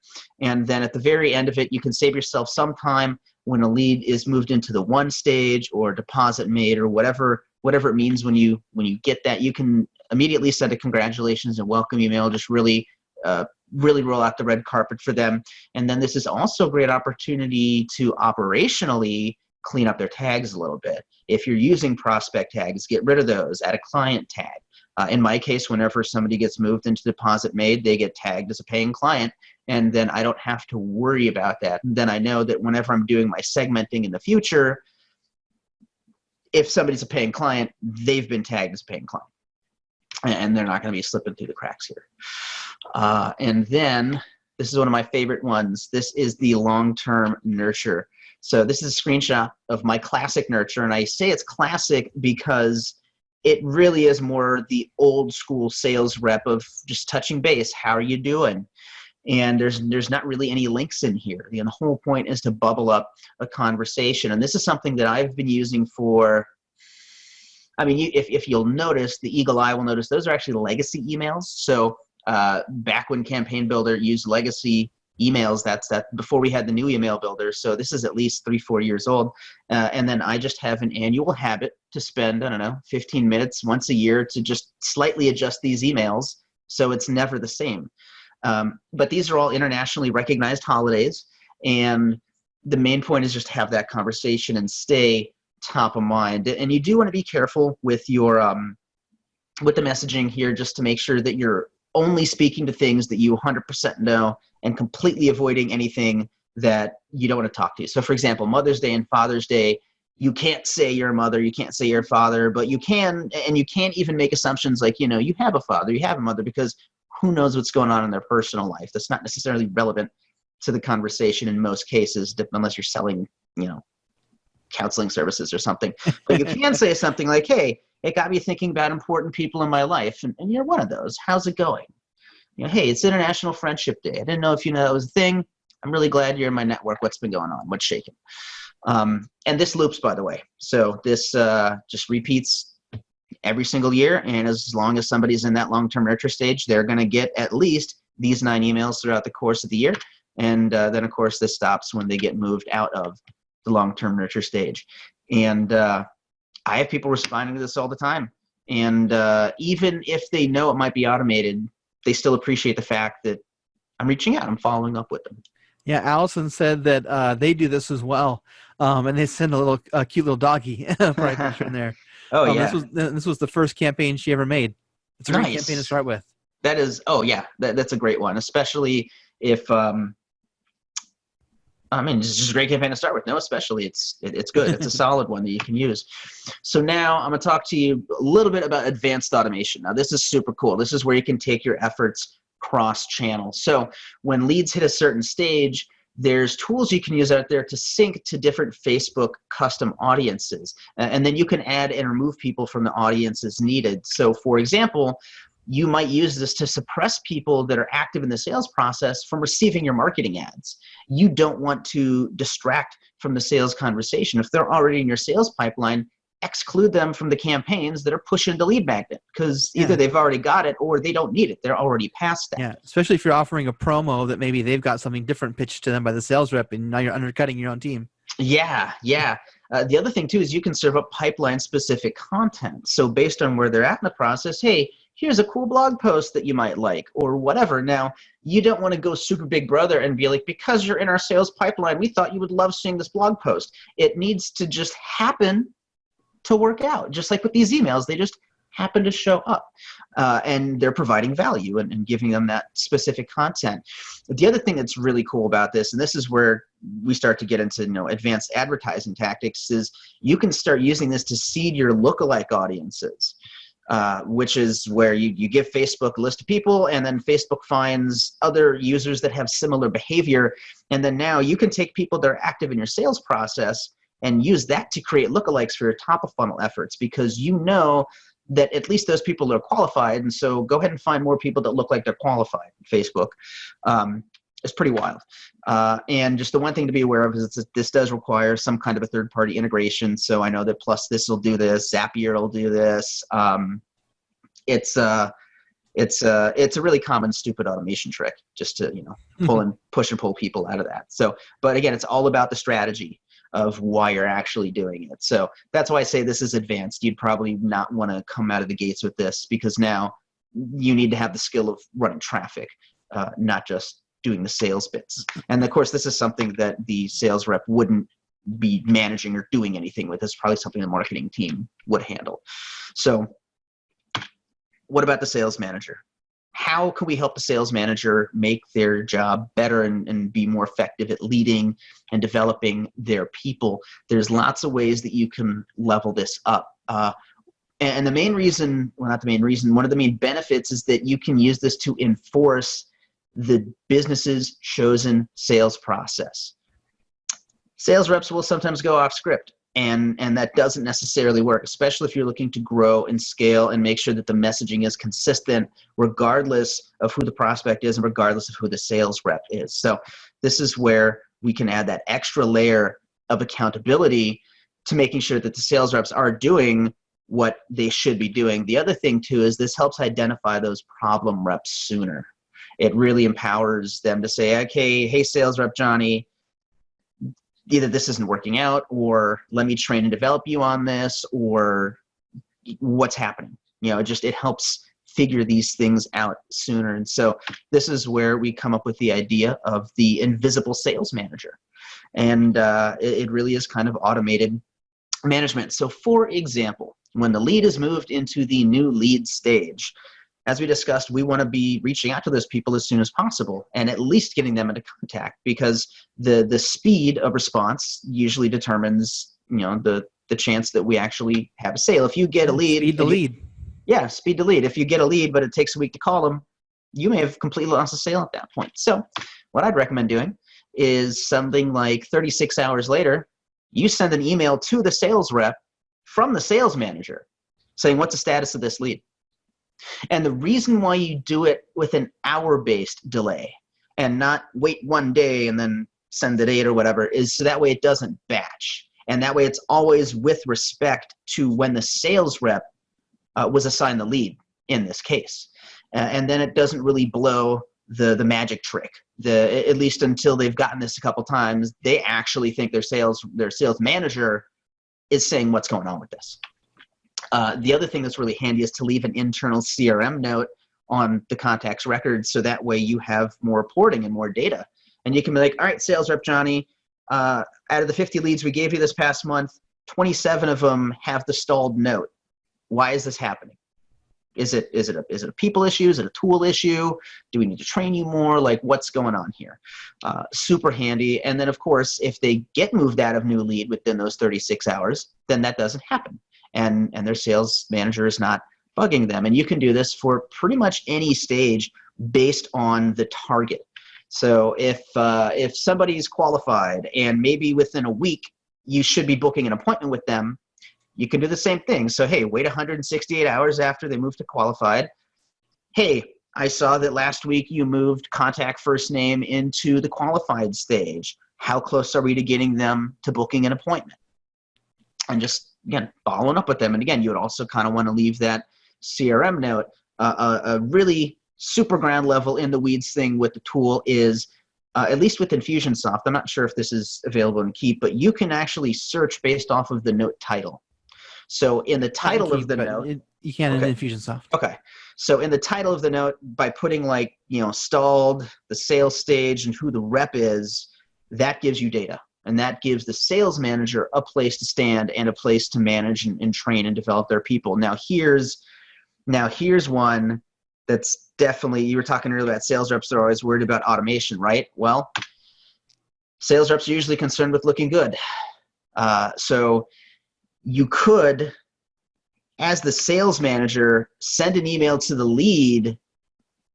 And then at the very end of it, you can save yourself some time when a lead is moved into the one stage or deposit made or whatever it means. When you get that, you can immediately send a congratulations and welcome email. Just really roll out the red carpet for them. And then this is also a great opportunity to operationally clean up their tags a little bit. If you're using prospect tags, get rid of those, add a client tag. In my case, whenever somebody gets moved into deposit made, they get tagged as a paying client, and then I don't have to worry about that. And then I know that whenever I'm doing my segmenting in the future, if somebody's a paying client, they've been tagged as a paying client, and they're not going to be slipping through the cracks here. And then this is one of my favorite ones. This is the long-term nurture. So this is a screenshot of my classic nurture, and I say it's classic because it really is more the old school sales rep of just touching base. How are you doing? And there's not really any links in here. The whole point is to bubble up a conversation. And this is something that I've been using for, I mean, if you'll notice, the eagle eye will notice those are actually legacy emails. So back when Campaign Builder used legacy emails, that's before we had the new email builder. So this is at least 3-4 years old. And then I just have an annual habit to spend, 15 minutes once a year to just slightly adjust these emails so it's never the same. But these are all internationally recognized holidays. And the main point is just have that conversation and stay top of mind. And you do want to be careful with your with the messaging here, just to make sure that you're only speaking to things that you 100% know and completely avoiding anything that you don't want to talk to. So for example, Mother's Day and Father's Day, you can't say your mother, you can't say your father, but you can, and you can't even make assumptions like, you have a father, you have a mother, because who knows what's going on in their personal life. That's not necessarily relevant to the conversation in most cases, unless you're selling, counseling services or something. But you can say something like, hey, it got me thinking about important people in my life, and you're one of those. How's it going? Hey, it's International Friendship Day. I didn't know if you know that was a thing. I'm really glad you're in my network. What's been going on? What's shaking? And this loops, by the way. So this just repeats every single year, and as long as somebody's in that long-term nurture stage, they're going to get at least these 9 emails throughout the course of the year. And then, of course, this stops when they get moved out of the long-term nurture stage. And I have people responding to this all the time. And even if they know it might be automated, they still appreciate the fact that I'm reaching out, I'm following up with them. Yeah, Allison said that they do this as well, and they send a cute little doggy right picture in there. Oh yeah, this was the first campaign she ever made. It's a great campaign to start with. That is, that's a great one, especially if it's just a great campaign to start with. No, especially it's good. It's a solid one that you can use. So now I'm going to talk to you a little bit about advanced automation. Now this is super cool. This is where you can take your efforts cross-channel. So when leads hit a certain stage, there's tools you can use out there to sync to different Facebook custom audiences. And then you can add and remove people from the audiences needed. So for example, you might use this to suppress people that are active in the sales process from receiving your marketing ads. You don't want to distract from the sales conversation. If they're already in your sales pipeline, exclude them from the campaigns that are pushing the lead magnet, because either they've already got it or they don't need it. They're already past that. Yeah, especially if you're offering a promo that maybe they've got something different pitched to them by the sales rep, and now you're undercutting your own team. Yeah. The other thing too is you can serve up pipeline-specific content. So based on where they're at in the process, hey, here's a cool blog post that you might like, or whatever. Now, you don't want to go super big brother and be like, because you're in our sales pipeline, we thought you would love seeing this blog post. It needs to just happen to work out. Just like with these emails, they just happen to show up. And they're providing value and giving them that specific content. The other thing that's really cool about this, and this is where we start to get into advanced advertising tactics, is you can start using this to seed your lookalike audiences. Which is where you give Facebook a list of people, and then Facebook finds other users that have similar behavior. And then now you can take people that are active in your sales process and use that to create lookalikes for your top of funnel efforts, because you know that at least those people are qualified. And so go ahead and find more people that look like they're qualified. Facebook is pretty wild. And just the one thing to be aware of is that this does require some kind of a third-party integration. So I know that Plus This will do this, Zapier will do this. It's a really common stupid automation trick just to, pull and push and pull people out of that. So, but again, it's all about the strategy of why you're actually doing it. So that's why I say this is advanced. You'd probably not want to come out of the gates with this, because now you need to have the skill of running traffic, not just doing the sales bits. And of course, this is something that the sales rep wouldn't be managing or doing anything with. It's probably something the marketing team would handle. So what about the sales manager? How can we help the sales manager make their job better and be more effective at leading and developing their people? There's lots of ways that you can level this up. And the main reason, well, not the main reason, one of the main benefits is that you can use this to enforce the business's chosen sales process. Sales reps will sometimes go off script. And that doesn't necessarily work, especially if you're looking to grow and scale and make sure that the messaging is consistent regardless of who the prospect is and regardless of who the sales rep is. So this is where we can add that extra layer of accountability to making sure that the sales reps are doing what they should be doing. The other thing too is this helps identify those problem reps sooner. It really empowers them to say, okay, hey, sales rep Johnny, either this isn't working out, or let me train and develop you on this, or what's happening. It helps figure these things out sooner. And so this is where we come up with the idea of the invisible sales manager. And it really is kind of automated management. So for example, when the lead is moved into the new lead stage, as we discussed, we want to be reaching out to those people as soon as possible and at least getting them into contact, because the speed of response usually determines, the chance that we actually have a sale. If you get a lead, speed to lead. Yeah, speed to lead. If you get a lead, but it takes a week to call them, you may have completely lost the sale at that point. So what I'd recommend doing is something like 36 hours later, you send an email to the sales rep from the sales manager saying, what's the status of this lead? And the reason why you do it with an hour-based delay and not wait one day and then send the date or whatever is so that way it doesn't batch. And that way it's always with respect to when the sales rep was assigned the lead in this case. And then it doesn't really blow the magic trick. At least until they've gotten this a couple times, they actually think their sales manager is saying what's going on with this. The other thing that's really handy is to leave an internal CRM note on the contact's record, so that way you have more reporting and more data. And you can be like, all right, sales rep Johnny, out of the 50 leads we gave you this past month, 27 of them have the stalled note. Why is this happening? Is it a people issue? Is it a tool issue? Do we need to train you more? Like, what's going on here? Super handy. And then, of course, if they get moved out of new lead within those 36 hours, then that doesn't happen. And their sales manager is not bugging them. And you can do this for pretty much any stage based on the target. So if somebody's qualified and maybe within a week you should be booking an appointment with them, you can do the same thing. So, hey, wait 168 hours after they move to qualified. Hey, I saw that last week you moved contact first name into the qualified stage. How close are we to getting them to booking an appointment? And just, again, following up with them. And again, you would also kind of want to leave that CRM note. A really super ground level in the weeds thing with the tool is, at least with Infusionsoft, I'm not sure if this is available in Keep, but you can actually search based off of the note title. So in the title of the note, you can in Infusionsoft. Okay. So in the title of the note, by putting stalled, the sales stage, and who the rep is, that gives you data. And that gives the sales manager a place to stand and a place to manage and train and develop their people. Now here's one that's definitely, you were talking earlier about sales reps that are always worried about automation, right? Well, sales reps are usually concerned with looking good. So you could, as the sales manager, send an email to the lead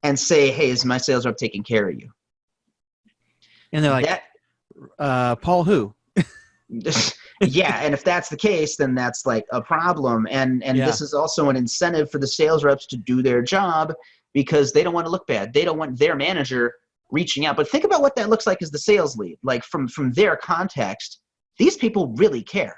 and say, hey, is my sales rep taking care of you? And they're like, Paul who? Yeah, and if that's the case, then that's like a problem. And Yeah. this is also an incentive for the sales reps to do their job because they don't want to look bad. They don't want their manager reaching out. But think about what that looks like as the sales lead. Like from their context, these people really care.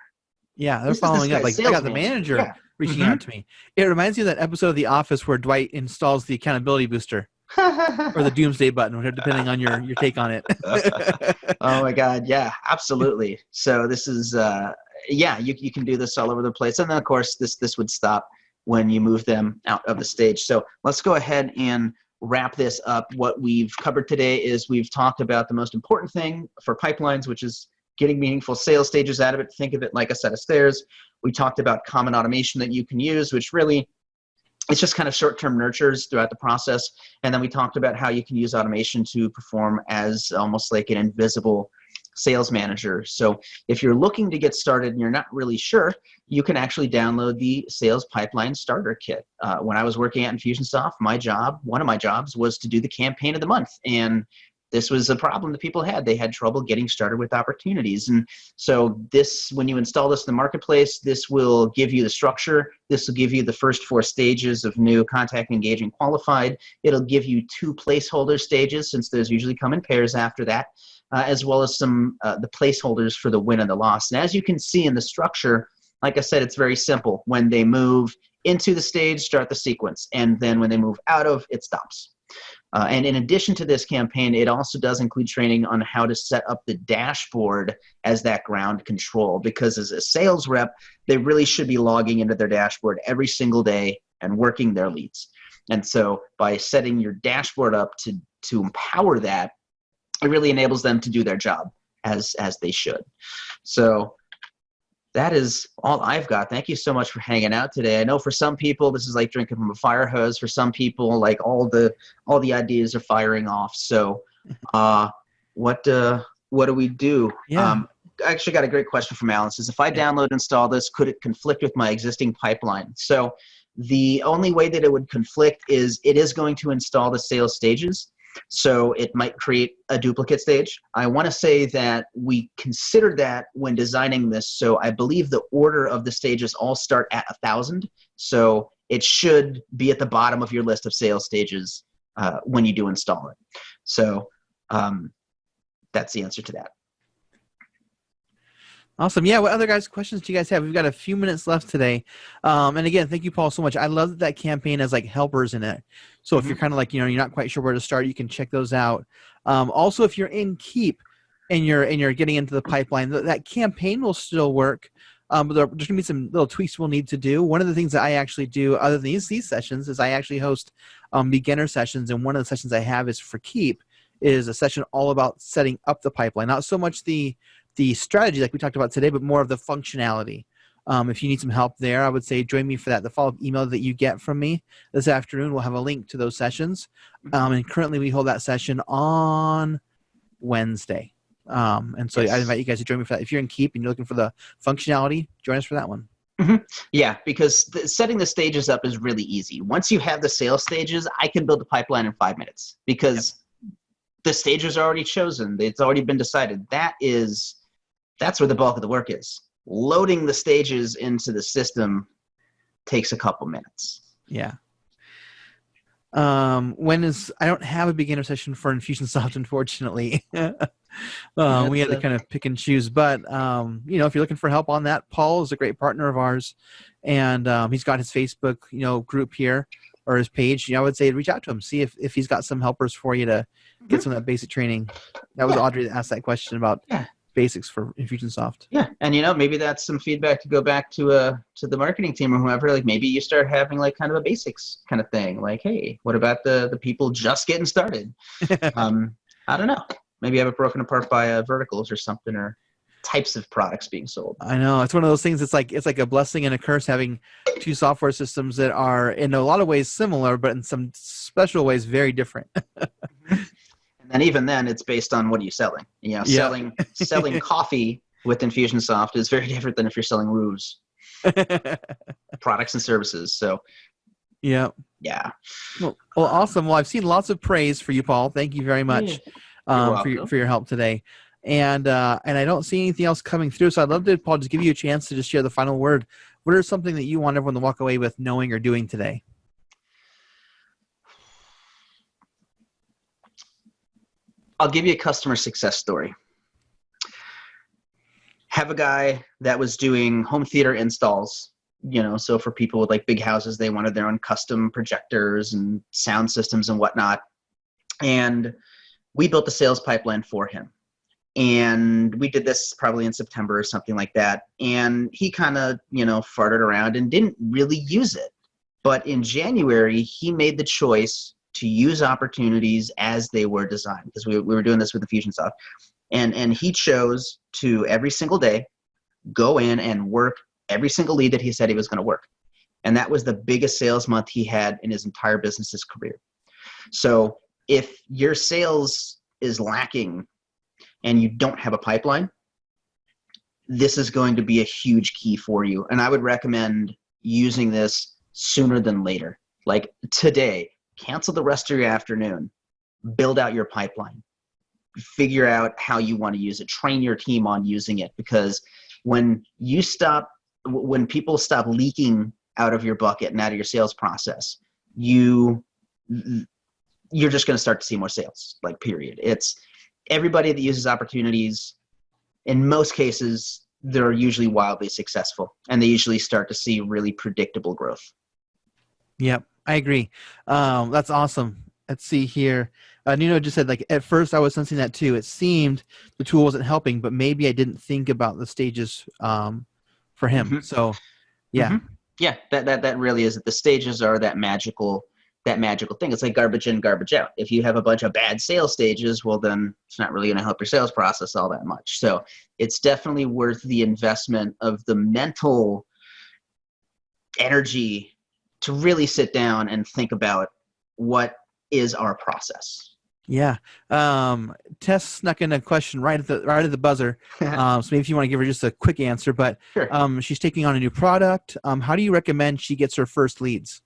Yeah, they're This is this following up. guy's Like, I sales got the manager. manager Yeah. reaching out to me. It reminds me of that episode of The Office where Dwight installs the accountability booster or the doomsday button, whatever, depending on your take on it. Oh my God. Yeah, absolutely. So this is, yeah, you can do this all over the place. And then of course this would stop when you move them out of the stage. So let's go ahead and wrap this up. What we've covered today is we've talked about the most important thing for pipelines, which is getting meaningful sales stages out of it. Think of it like a set of stairs. We talked about common automation that you can use, which really it's just kind of short-term nurtures throughout the process. And then we talked about how you can use automation to perform as almost like an invisible sales manager. So if you're looking to get started and you're not really sure, you can actually download the Sales Pipeline Starter Kit. When I was working at Infusionsoft, one of my jobs was to do the campaign of the month. And this was a problem that people had. They had trouble getting started with opportunities. And so this, when you install this in the marketplace, this will give you the structure. This will give you the first 4 stages of new contact, engaging, qualified. It'll give you 2 placeholder stages, since those usually come in pairs after that, as well as some the placeholders for the win and the loss. And as you can see in the structure, like I said, it's very simple. When they move into the stage, start the sequence. And then when they move out of, it stops. And in addition to this campaign, it also does include training on how to set up the dashboard as that ground control, because as a sales rep, they really should be logging into their dashboard every single day and working their leads. And so by setting your dashboard up to empower that, it really enables them to do their job as they should. So that is all I've got. Thank you so much for hanging out today. I know for some people this is like drinking from a fire hose. For some people, like all the ideas are firing off. So, what do we do? Yeah. I actually got a great question from Alan. It says, if I download and install this, could it conflict with my existing pipeline? So the only way that it would conflict is it is going to install the sales stages. So it might create a duplicate stage. I want to say that we considered that when designing this. So I believe the order of the stages all start at 1,000. So it should be at the bottom of your list of sales stages when you do install it. So that's the answer to that. Awesome. Yeah. What other questions do you guys have? We've got a few minutes left today. And again, thank you, Paul, so much. I love that campaign has like helpers in it. So if you're kind of like, you're not quite sure where to start, you can check those out. Also, if you're in Keep and you're getting into the pipeline, that campaign will still work. But there's going to be some little tweaks we'll need to do. One of the things that I actually do, other than these sessions, is I actually host beginner sessions. And one of the sessions I have is for Keep, is a session all about setting up the pipeline. Not so much the strategy like we talked about today, but more of the functionality. If you need some help there, I would say join me for that. The follow-up email that you get from me this afternoon will have a link to those sessions. And currently we hold that session on Wednesday. And so I invite you guys to join me for that. If you're in Keep and you're looking for the functionality, join us for that one. Yeah, because setting the stages up is really easy. Once you have the sales stages, I can build a pipeline in 5 minutes because the stages are already chosen. It's already been decided. That's where the bulk of the work is. Loading the stages into the system takes a couple minutes. Yeah. I don't have a beginner session for Infusionsoft, unfortunately. We had to kind of pick and choose, but if you're looking for help on that, Paul is a great partner of ours, and he's got his Facebook, group here, or his page. I would say reach out to him, see if he's got some helpers for you to get some of that basic training. That was Audrey that asked that question about basics for Infusionsoft. Yeah, and maybe that's some feedback to go back to the marketing team or whoever. Like maybe you start having like kind of a basics kind of thing. Like, hey, what about the people just getting started? I don't know. Maybe have it broken apart by verticals or something, or types of products being sold. I know, it's one of those things. It's like a blessing and a curse having two software systems that are in a lot of ways similar, but in some special ways very different. And even then, it's based on what are you selling. Selling coffee with Infusionsoft is very different than if you're selling roofs, products and services. So, yeah. Well, awesome. Well, I've seen lots of praise for you, Paul. Thank you very much for your help today. and I don't see anything else coming through. So I'd love to, Paul, just give you a chance to just share the final word. What are something that you want everyone to walk away with knowing or doing today? I'll give you a customer success story. Have a guy that was doing home theater installs, so for people with like big houses, they wanted their own custom projectors and sound systems and whatnot. And we built the sales pipeline for him. And we did this probably in September or something like that. And he kind of, farted around and didn't really use it. But in January, he made the choice to use opportunities as they were designed, because we were doing this with Infusionsoft. And he chose to every single day go in and work every single lead that he said he was going to work. And that was the biggest sales month he had in his entire business's career. So if your sales is lacking and you don't have a pipeline, this is going to be a huge key for you. And I would recommend using this sooner than later. Like today, cancel the rest of your afternoon, build out your pipeline, figure out how you want to use it, train your team on using it, because when people stop leaking out of your bucket and out of your sales process, you're just going to start to see more sales, like period. It's everybody that uses opportunities, in most cases, they're usually wildly successful, and they usually start to see really predictable growth. Yep, I agree. That's awesome. Let's see here. Nino just said, like, at first I was sensing that too. It seemed the tool wasn't helping, but maybe I didn't think about the stages for him. Mm-hmm. So, yeah. Mm-hmm. Yeah, that really is it. The stages are that magical thing. It's like garbage in, garbage out. If you have a bunch of bad sales stages, well, then it's not really going to help your sales process all that much. So it's definitely worth the investment of the mental energy to really sit down and think about what is our process. Yeah. Tess snuck in a question right at the buzzer. So maybe if you want to give her just a quick answer, but Sure. She's taking on a new product. How do you recommend she gets her first leads?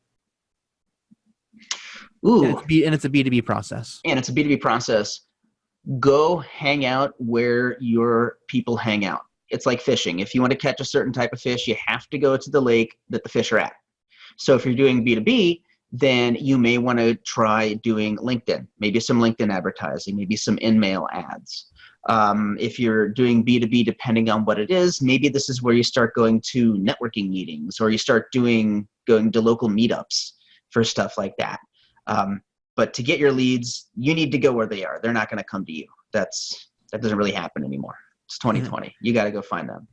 Ooh. And it's a B2B process. And it's a B2B process. Go hang out where your people hang out. It's like fishing. If you want to catch a certain type of fish, you have to go to the lake that the fish are at. So if you're doing B2B, then you may want to try doing LinkedIn, maybe some LinkedIn advertising, maybe some in-mail ads. If you're doing B2B, depending on what it is, maybe this is where you start going to networking meetings, or you start going to local meetups for stuff like that. But to get your leads, you need to go where they are. They're not going to come to you. That doesn't really happen anymore. It's 2020. You got to go find them.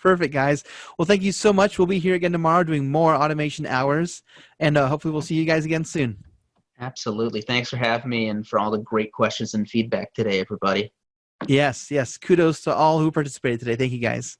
Perfect, guys. Well, thank you so much. We'll be here again tomorrow doing more automation hours, and hopefully we'll see you guys again soon. Absolutely. Thanks for having me and for all the great questions and feedback today, everybody. Yes. Kudos to all who participated today. Thank you, guys.